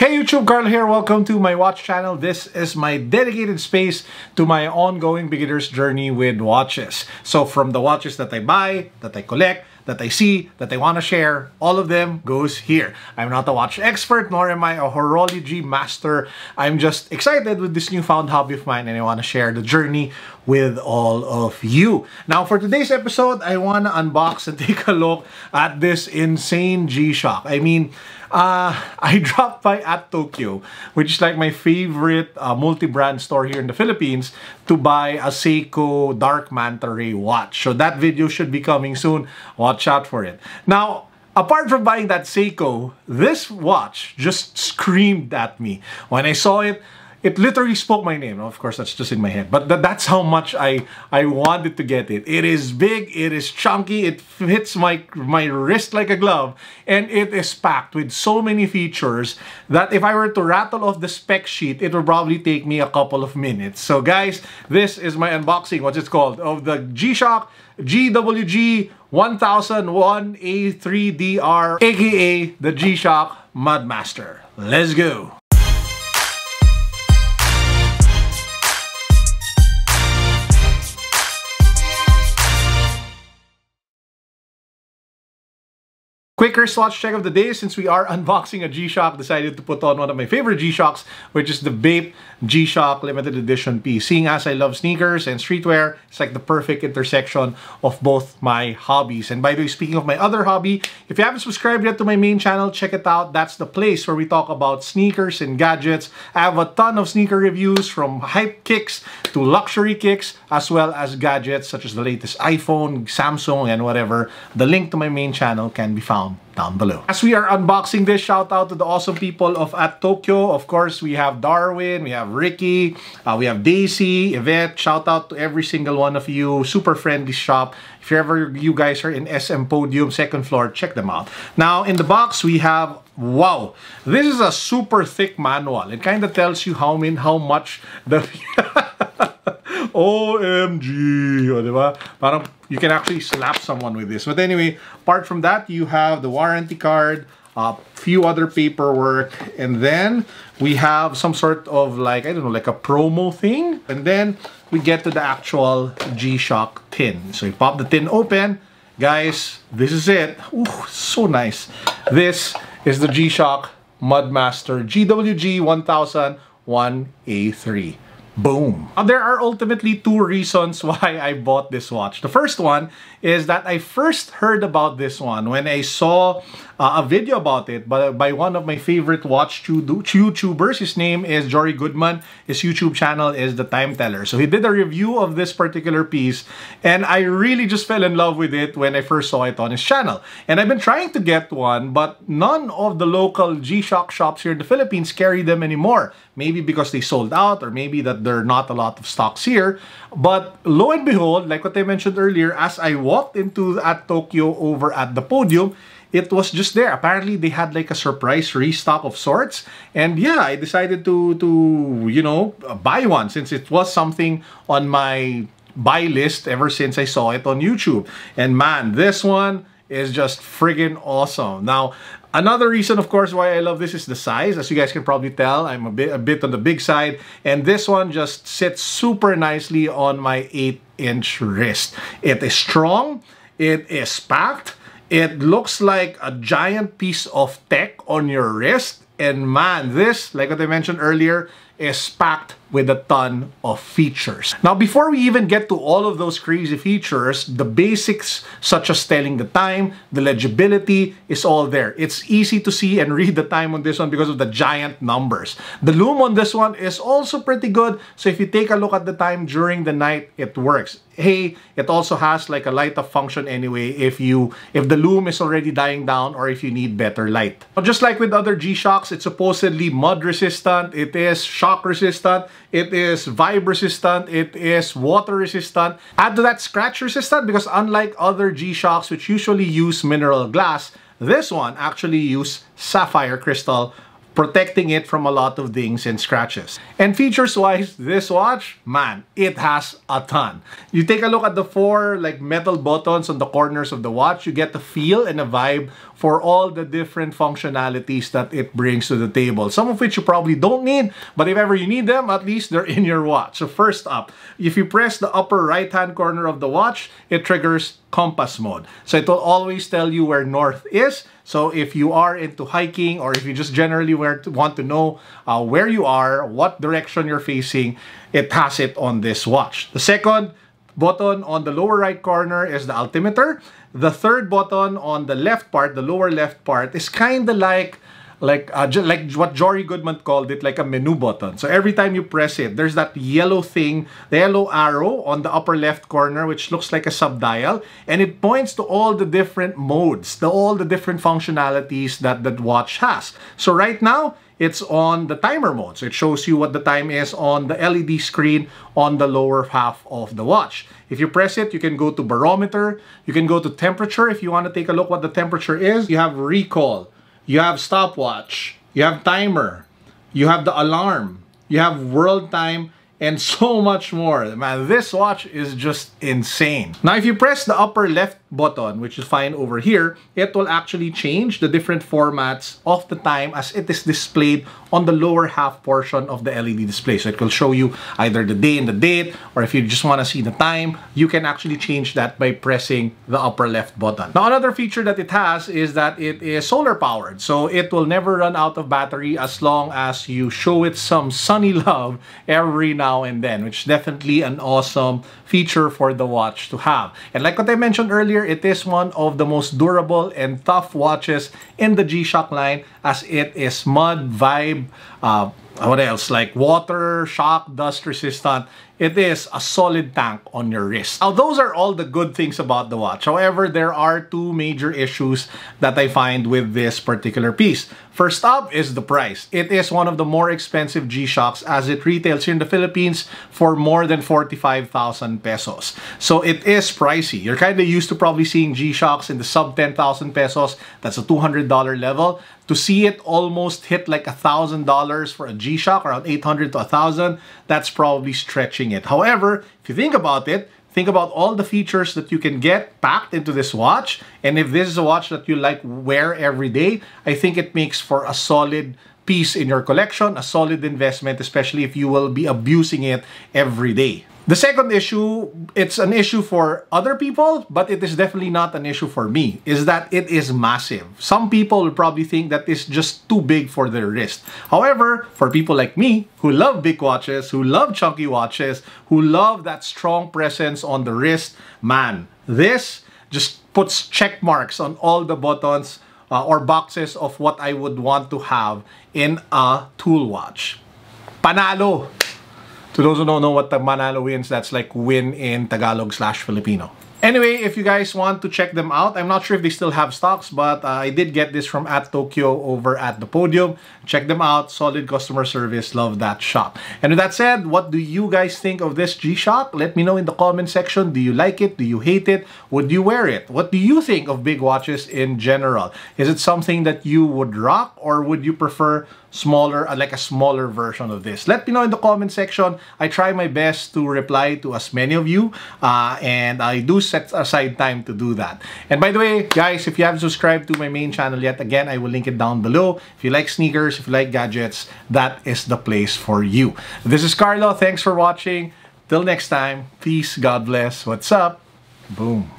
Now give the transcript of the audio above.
Hey YouTube, Carlo here. Welcome to my watch channel. This is my dedicated space to my ongoing beginner's journey with watches. So from the watches that I buy, that I collect, that I see, that I want to share, all of them goes here. I'm not a watch expert, nor am I a horology master. I'm just excited with this newfound hobby of mine, and I want to share the journey with all of you. Now for today's episode, I want to unbox and take a look at this insane G-SHOCK. I mean, I dropped by atTokyo, which is like my favorite multi-brand store here in the Philippines, to buy a Seiko Dark Manta Ray watch. So that video should be coming soon. Watch out for it. Now, apart from buying that Seiko, this watch just screamed at me. When I saw it, it literally spoke my name. Of course, that's just in my head. But that's how much I wanted to get it. It is big, it is chunky, it fits my wrist like a glove, and it is packed with so many features that if I were to rattle off the spec sheet, it would probably take me a couple of minutes. So guys, this is my unboxing, what's it called, of the G-SHOCK GWG 1001A3DR, aka the G-SHOCK Mudmaster. Let's go! Quick wristwatch check of the day. Since we are unboxing a G-SHOCK, decided to put on one of my favorite G-SHOCKs, which is the Bape G-SHOCK limited edition piece. Seeing as I love sneakers and streetwear, it's like the perfect intersection of both my hobbies. And by the way, speaking of my other hobby, if you haven't subscribed yet to my main channel, check it out. That's the place where we talk about sneakers and gadgets. I have a ton of sneaker reviews, from hype kicks to luxury kicks, as well as gadgets such as the latest iPhone, Samsung, and whatever. The link to my main channel can be found down below. As we are unboxing this, shout out to the awesome people of atTokyo. Of course, we have Darwin, we have Ricky, we have Daisy, Yvette. Shout out to every single one of you. Super friendly shop. If ever you guys are in SM Podium, second floor, check them out. Now, in the box, we have, wow, this is a super thick manual. It kind of tells you how much the OMG, o, diba? Parang you can actually slap someone with this. But anyway, apart from that, you have the warranty card, a few other paperwork, and then we have some sort of, like, I don't know, like a promo thing. And then we get to the actual G-SHOCK tin. So you pop the tin open. Guys, this is it. Ooh, so nice. This is the G-SHOCK Mudmaster GWG 1001A3. Boom. Now, there are ultimately two reasons why I bought this watch. The first one is that I first heard about this one when I saw a video about it by one of my favorite watch YouTubers. His name is Jory Goodman. His YouTube channel is The Time Teller. So he did a review of this particular piece, and I really just fell in love with it when I first saw it on his channel. And I've been trying to get one, but none of the local G-SHOCK shops here in the Philippines carry them anymore. Maybe because they sold out, or maybe that there are not a lot of stocks here. But lo and behold, like what I mentioned earlier, as I walked into atTokyo over at the Podium, it was just there. Apparently, they had like a surprise restock of sorts. And yeah, I decided to you know, buy one, since it was something on my buy list ever since I saw it on YouTube. And man, this one is just friggin' awesome. Now, another reason, of course, why I love this is the size. As you guys can probably tell, I'm a bit on the big side. And this one just sits super nicely on my 8-inch wrist. It is strong. It is packed. It looks like a giant piece of tech on your wrist. And man, this, like what I mentioned earlier, is packed with a ton of features. Now, before we even get to all of those crazy features, the basics such as telling the time, the legibility is all there. It's easy to see and read the time on this one because of the giant numbers. The lume on this one is also pretty good. So if you take a look at the time during the night, it works. Hey, it also has like a light up function anyway if the lume is already dying down, or if you need better light. But just like with other G-SHOCKs, it's supposedly mud resistant, it is shock resistant, it is vibe resistant, it is water resistant. Add to that scratch resistant, because unlike other G-SHOCKs which usually use mineral glass, this one actually uses sapphire crystal protecting it from a lot of dings and scratches. And features-wise, this watch, man, it has a ton. You take a look at the 4 like metal buttons on the corners of the watch, you get the feel and a vibe for all the different functionalities that it brings to the table. Some of which you probably don't need, but if ever you need them, at least they're in your watch. So first up, if you press the upper right-hand corner of the watch, it triggers compass mode. So it will always tell you where north is. So if you are into hiking, or if you just generally want to know where you are, what direction you're facing, it has it on this watch. The second button on the lower right corner is the altimeter. The third button on the left part, the lower left part, is kind of like what Jory Goodman called it, like a menu button. So every time you press it, there's that yellow thing, the yellow arrow on the upper left corner, which looks like a subdial, and it points to all the different modes, all the different functionalities that the watch has. So right now, it's on the timer mode. So it shows you what the time is on the LED screen on the lower half of the watch. If you press it, you can go to barometer, you can go to temperature if you want to take a look what the temperature is. You have recall, you have stopwatch, you have timer, you have the alarm, you have world time, and so much more. Man, this watch is just insane. Now, if you press the upper left button, which is fine over here, it will actually change the different formats of the time as it is displayed on the lower half portion of the LED display. So it will show you either the day and the date, or if you just want to see the time, you can actually change that by pressing the upper left button. Now, another feature that it has is that it is solar powered. So it will never run out of battery as long as you show it some sunny love every now and then, which is definitely an awesome feature for the watch to have. And like what I mentioned earlier, it is one of the most durable and tough watches in the G-SHOCK line, as it is mud, vibe, what else, like water, shock, dust resistant. It is a solid tank on your wrist. Now, those are all the good things about the watch. However, there are 2 major issues that I find with this particular piece. First up is the price. It is one of the more expensive G-SHOCKs, as it retails here in the Philippines for more than 45,000 pesos. So it is pricey. You're kind of used to probably seeing G-SHOCKs in the sub 10,000 pesos. That's a $200 level. To see it almost hit like $1,000 for a G-SHOCK, around 800 to 1,000, that's probably stretching it. However, if you think about it, think about all the features that you can get packed into this watch. And if this is a watch that you like wear every day, I think it makes for a solid piece in your collection, a solid investment, especially if you will be abusing it every day. The second issue, it's an issue for other people, but it is definitely not an issue for me, is that it is massive. Some people will probably think that it's just too big for their wrist. However, for people like me, who love big watches, who love chunky watches, who love that strong presence on the wrist, man, this just puts check marks on all the buttons or boxes of what I would want to have in a tool watch. Panalo! To those who don't know what the Manalo means, that's like win in Tagalog/Filipino. Anyway, if you guys want to check them out, I'm not sure if they still have stocks, but I did get this from atTokyo over at the Podium. Check them out. Solid customer service. Love that shop. And with that said, what do you guys think of this G-SHOCK? Let me know in the comment section. Do you like it? Do you hate it? Would you wear it? What do you think of big watches in general? Is it something that you would rock, or would you prefer smaller, like a smaller version of this? Let me know in the comment section. I try my best to reply to as many of you, and I do set aside time to do that. And by the way, guys, if you haven't subscribed to my main channel yet, again, I will link it down below. If you like sneakers, if you like gadgets, that is the place for you. This is Carlo. Thanks for watching. Till next time, peace, God bless. What's up? Boom.